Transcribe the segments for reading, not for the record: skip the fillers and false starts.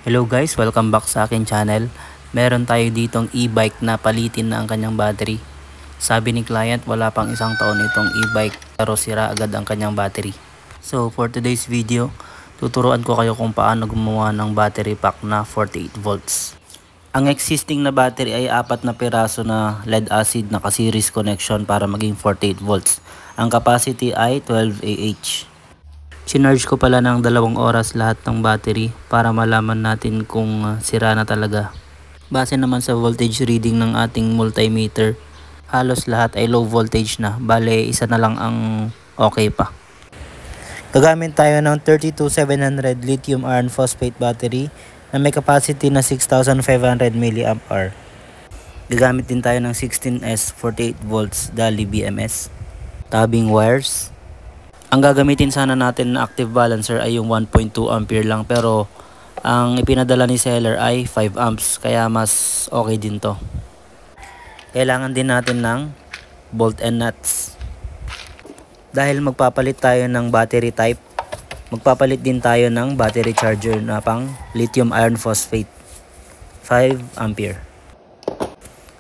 Hello guys, welcome back sa akin channel. Meron tayo ditong e-bike na palitin na ang kanyang battery. Sabi ni client wala pang isang taon itong e-bike pero sira agad ang kanyang battery. So for today's video, tuturuan ko kayo kung paano gumawa ng battery pack na 48 volts. Ang existing na battery ay 4 na piraso na lead acid na ka-series connection para maging 48 volts. Ang capacity ay 12 Ah. Sinarge ko pala ng 2 oras lahat ng battery para malaman natin kung sira na talaga. Base naman sa voltage reading ng ating multimeter, halos lahat ay low voltage na, bale isa na lang ang okay pa. Gagamit tayo ng 32700 lithium iron phosphate battery na may capacity na 6500 mAh. Gagamit din tayo ng 16S 48 volts Dali BMS. Tabbing wires. Ang gagamitin sana natin na active balancer ay yung 1.2 ampere lang, pero ang ipinadala ni seller ay 5 amps kaya mas okay din to. Kailangan din natin ng bolt and nuts. Dahil magpapalit tayo ng battery type, magpapalit din tayo ng battery charger na pang lithium iron phosphate 5 ampere.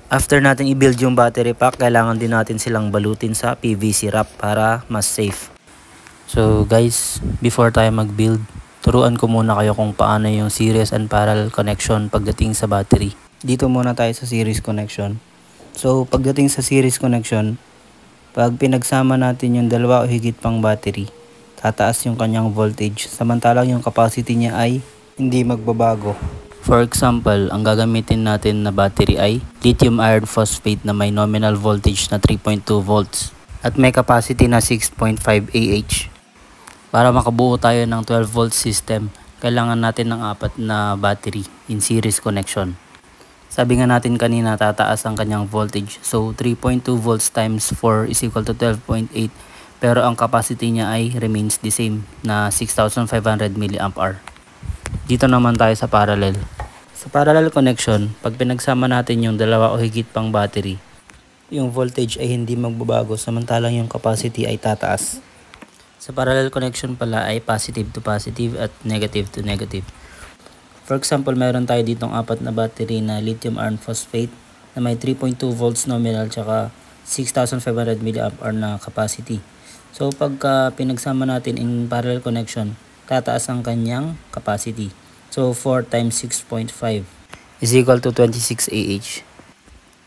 After natin i-build yung battery pack, kailangan din natin silang balutin sa PVC wrap para mas safe. So guys, before tayo mag-build, turuan ko muna kayo kung paano yung series and parallel connection pagdating sa battery. Dito muna tayo sa series connection. So pagdating sa series connection, pag pinagsama natin yung dalawa o higit pang battery, tataas yung kanyang voltage, samantalang yung capacity niya ay hindi magbabago. For example, ang gagamitin natin na battery ay lithium iron phosphate na may nominal voltage na 3.2 volts at may capacity na 6.5 Ah. Para makabuo tayo ng 12 volt system, kailangan natin ng 4 na battery in series connection. Sabi nga natin kanina, tataas ang kanyang voltage. So 3.2 volts times 4 is equal to 12.8. Pero ang capacity niya ay remains the same na 6500 mAh. Dito naman tayo sa parallel. Sa parallel connection, pag pinagsama natin yung dalawa o higit pang battery, yung voltage ay hindi magbabago samantalang yung capacity ay tataas. Sa parallel connection pala ay positive to positive at negative to negative. For example, meron tayo ditong 4 na battery na lithium iron phosphate na may 3.2 volts nominal tsaka 6500 mAh na capacity. So pagka pinagsama natin in parallel connection, tataas ang kanyang capacity. So 4 times 6.5 is equal to 26 Ah.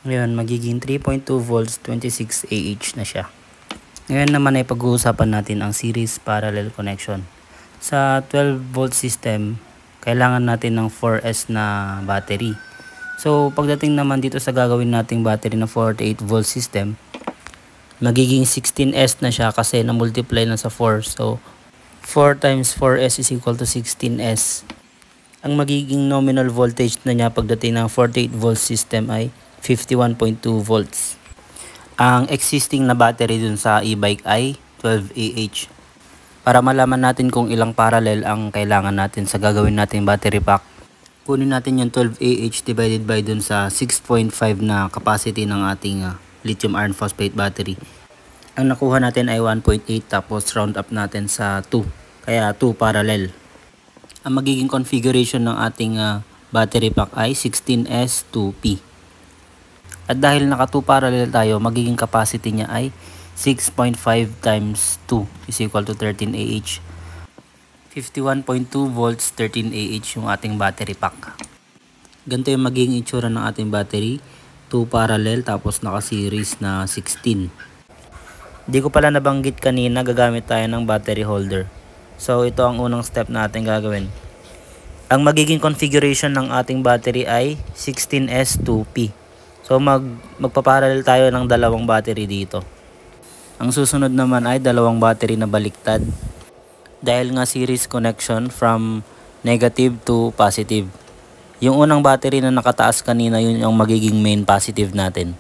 Ngayon, magiging 3.2 volts, 26 Ah na siya. Ngayon naman ay pag-uusapan natin ang series parallel connection. Sa 12 volt system, kailangan natin ng 4S na battery. So pagdating naman dito sa gagawin nating battery na 48 volt system, magiging 16S na siya kasi na-multiply na sa 4. So 4 times 4S is equal to 16S. Ang magiging nominal voltage na niya pagdating ng 48 volt system ay 51.2 volts. Ang existing na battery dun sa e-bike ay 12 Ah. Para malaman natin kung ilang parallel ang kailangan natin sa gagawin nating battery pack, kunin natin yung 12 Ah divided by dun sa 6.5 na capacity ng ating lithium iron phosphate battery. Ang nakuha natin ay 1.8 tapos round up natin sa 2. Kaya 2 parallel. Ang magiging configuration ng ating battery pack ay 16S2P. At dahil naka 2 parallel tayo, magiging capacity niya ay 6.5 times 2 is equal to 13 Ah. 51.2 volts, 13 Ah yung ating battery pack. Ganito yung magiging itsura ng ating battery. 2 parallel tapos naka-series na 16. Di ko pala nabanggit kanina, gagamit tayo ng battery holder. So ito ang unang step natin gagawin. Ang magiging configuration ng ating battery ay 16S2P. So magpaparallel tayo ng 2 battery dito. Ang susunod naman ay 2 battery na baliktad. Dahil nga series connection from negative to positive. Yung unang battery na nakataas kanina, yun yung magiging main positive natin.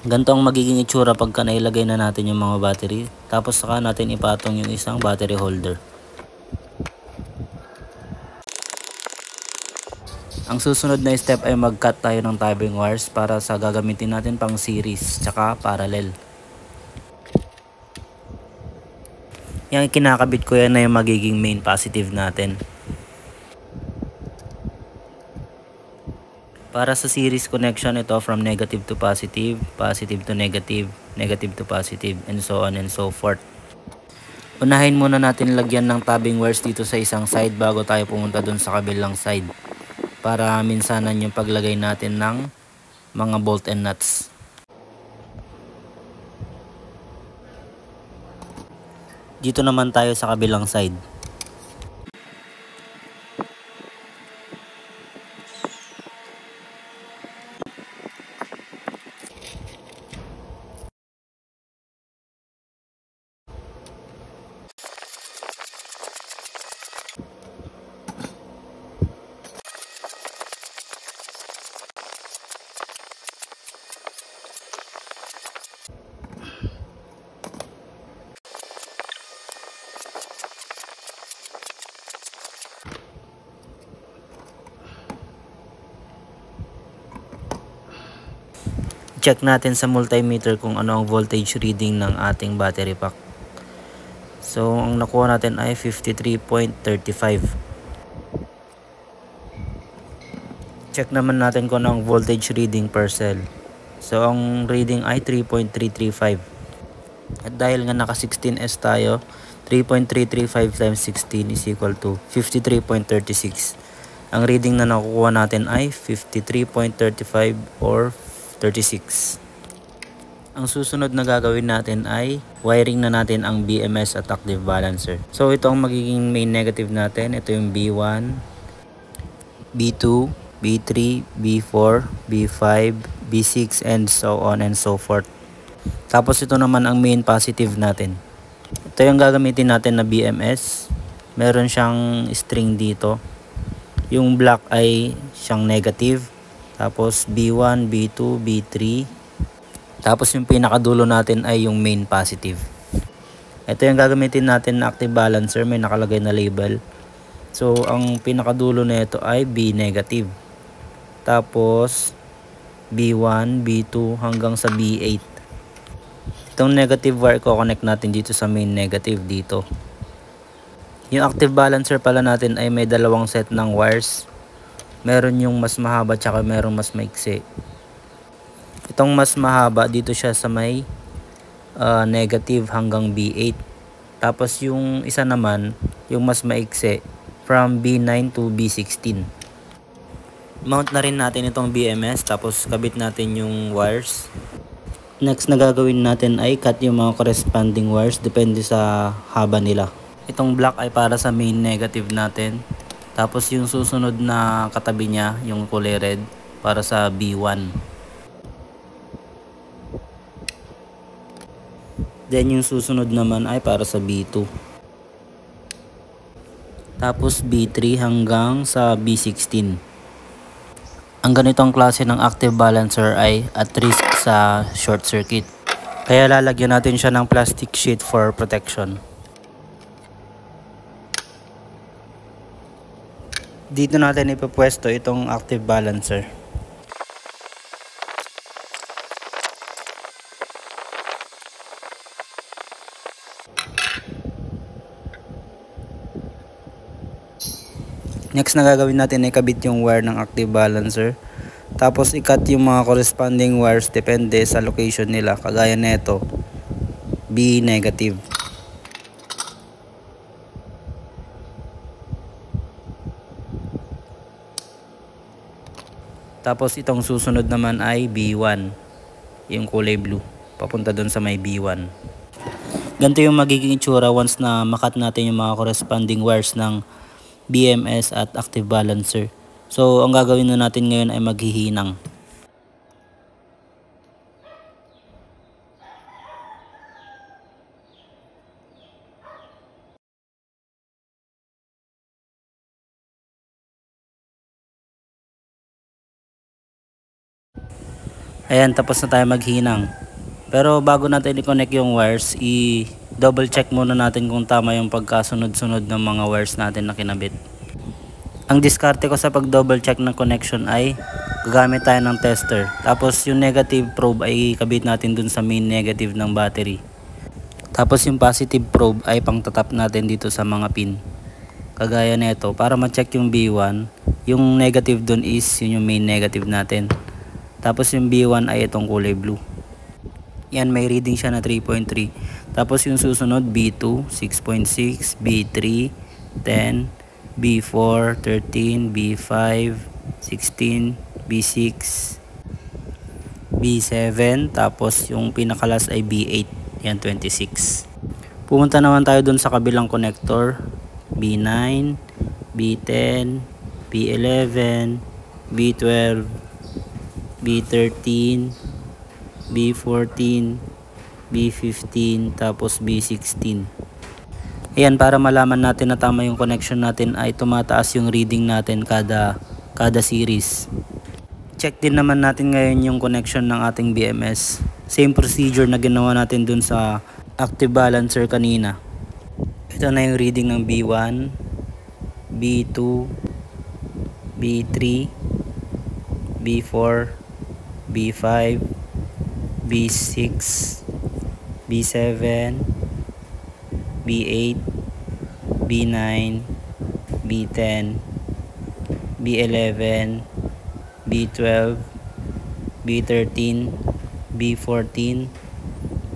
Ganito ang magiging itsura pagka nailagay na natin yung mga battery. Tapos saka natin ipatong yung isang battery holder. Ang susunod na step ay mag-cut tayo ng timing wires para sa gagamitin natin pang series tsaka parallel. Yung kinakabit ko yan na yung magiging main positive natin. Para sa series connection, ito from negative to positive, positive to negative, negative to positive, and so on and so forth. Unahin muna natin lagyan ng tabbing wires dito sa isang side bago tayo pumunta dun sa kabilang side. Para minsanan yung paglagay natin ng mga bolt and nuts. Dito naman tayo sa kabilang side. Check natin sa multimeter kung ano ang voltage reading ng ating battery pack. So, ang nakuha natin ay 53.35. Check naman natin kung ano ang voltage reading per cell. So, ang reading ay 3.335. At dahil nga naka 16S tayo, 3.335 times 16 is equal to 53.36. Ang reading na nakukuha natin ay 53.35 or 36. Ang susunod na gagawin natin ay wiring na natin ang BMS at active balancer. So ito ang magiging main negative natin. Ito yung B1, B2, B3, B4, B5, B6 and so on and so forth. Tapos ito naman ang main positive natin. Ito yung gagamitin natin na BMS. Meron siyang string dito. Yung black ay siyang negative. Tapos B1, B2, B3. Tapos yung pinakadulo natin ay yung main positive. Ito yung gagamitin natin na active balancer. May nakalagay na label. So ang pinakadulo na ito ay B negative. Tapos B1, B2 hanggang sa B8. Itong negative wire ko connect natin dito sa main negative dito. Yung active balancer pala natin ay may dalawang set ng wires. Meron yung mas mahaba tsaka meron mas maiksi. Itong mas mahaba dito siya sa may negative hanggang B8. Tapos yung isa naman, yung mas maiksi from B9 to B16. Mount na rin natin itong BMS tapos kabit natin yung wires. Next na gagawin natin ay cut yung mga corresponding wires depende sa haba nila. Itong black ay para sa main negative natin. Tapos yung susunod na katabi niya, yung kulay red, para sa B1. Then yung susunod naman ay para sa B2. Tapos B3 hanggang sa B16. Ang ganitong klase ng active balancer ay at risk sa short circuit. Kaya lalagyan natin siya ng plastic sheet for protection. Dito natin ipapwesto itong active balancer. Next na gagawin natin ay kabit yung wire ng active balancer. Tapos i-cut yung mga corresponding wires depende sa location nila. Kagaya nito, B negative. Tapos itong susunod naman ay B1, yung kulay blue, papunta dun sa may B1. Ganito yung magiging itsura once na makat natin yung mga corresponding wires ng BMS at active balancer. So ang gagawin na natin ngayon ay maghihinang. Ayan, tapos na tayo maghinang. Pero bago natin i-connect yung wires, i-double check muna natin kung tama yung pagkasunod-sunod ng mga wires natin na kinabit. Ang diskarte ko sa pag double check ng connection ay gagamit tayo ng tester. Tapos yung negative probe ay ikabit natin dun sa main negative ng battery. Tapos yung positive probe ay pangtatap natin dito sa mga pin. Kagaya nito, para ma-check yung B1, yung negative dun is yun yung main negative natin. Tapos yung B1 ay itong kulay blue. Yan, may reading siya na 3.3. Tapos yung susunod, B2, 6.6, B3, 10, B4, 13, B5, 16, B6, B7, tapos yung pinakalas ay B8, yan 26. Pumunta naman tayo dun sa kabilang connector, B9, B10, B11, B12, B13, B14, B15, tapos B16. Ayan, para malaman natin na tama yung connection natin ay tumataas yung reading natin kada series. Check din naman natin ngayon yung connection ng ating BMS. Same procedure na ginawa natin dun sa active balancer kanina. Ito na yung reading ng B1, B2, B3, B4, B5, B6, B7, B8, B9, B10, B11, B12, B13, B14,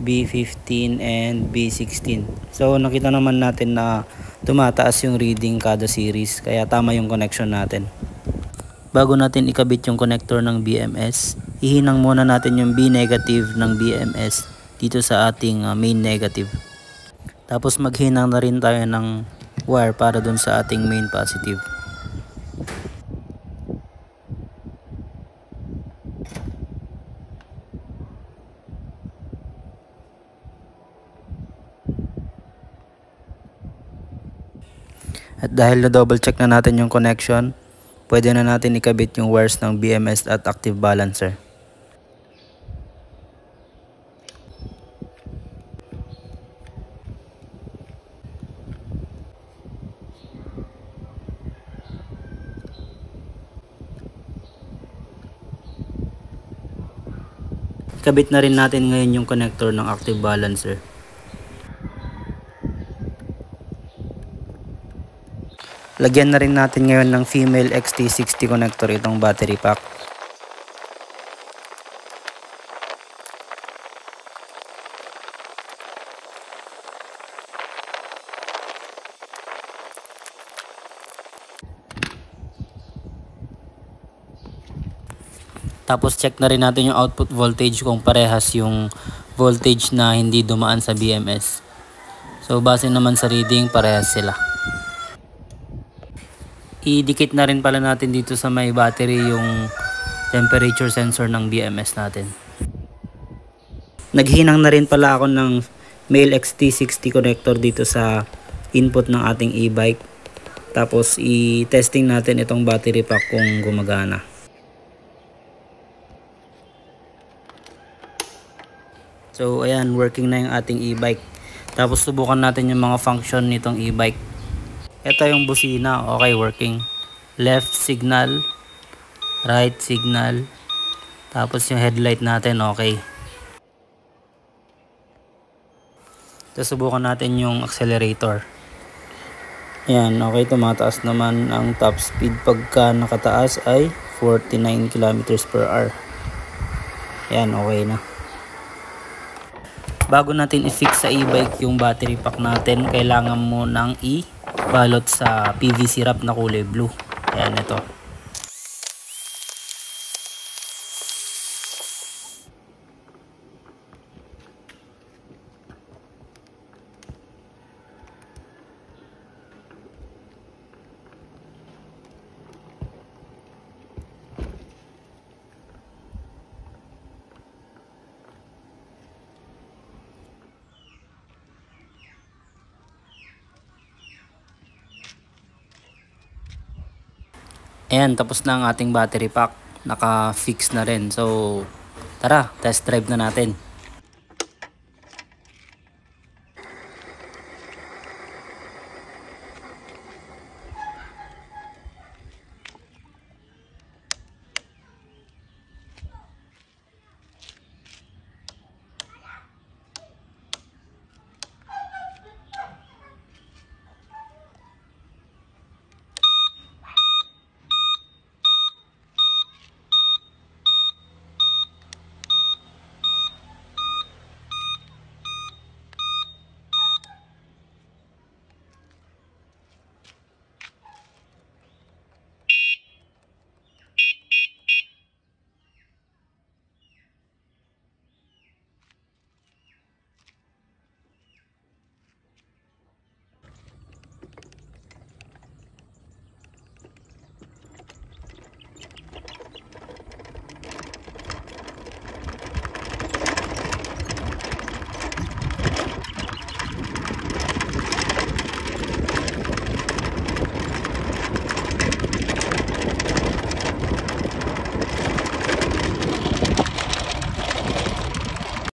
B15, and B16. So nakita naman natin na tumataas yung reading kada series, kaya tama yung connection natin. Bago natin ikabit yung connector ng BMS, ihinang muna natin yung B negative ng BMS dito sa ating main negative. Tapos maghinang na rin tayo ng wire para dun sa ating main positive. At dahil na double check na natin yung connection, pwede na natin ikabit yung wires ng BMS at active balancer. Ikabit na rin natin ngayon yung connector ng active balancer. Lagyan na rin natin ngayon ng female XT60 connector itong battery pack. Tapos check na rin natin yung output voltage kung parehas yung voltage na hindi dumaan sa BMS. So base naman sa reading, parehas sila. Idikit na rin pala natin dito sa may battery yung temperature sensor ng BMS natin. Naghinang na rin pala ako ng male XT60 connector dito sa input ng ating e-bike. Tapos i-testing natin itong battery pack kung gumagana. So ayan, working na yung ating e-bike. Tapos subukan natin yung mga function nitong e-bike. Ito yung busina, okay, working. Left signal, right signal. Tapos yung headlight natin, okay. Tapos subukan natin yung accelerator. Ayan, okay, tumataas naman ang top speed. Pagka nakataas ay 49 km/h. Ayan, okay na. Bago natin i-fix sa e-bike yung battery pack natin, kailangan mo nang i-balot sa PVC wrap na kulay blue. Ayan, ito. Ayan, tapos na ang ating battery pack. Naka-fix na rin. So, tara, test drive na natin.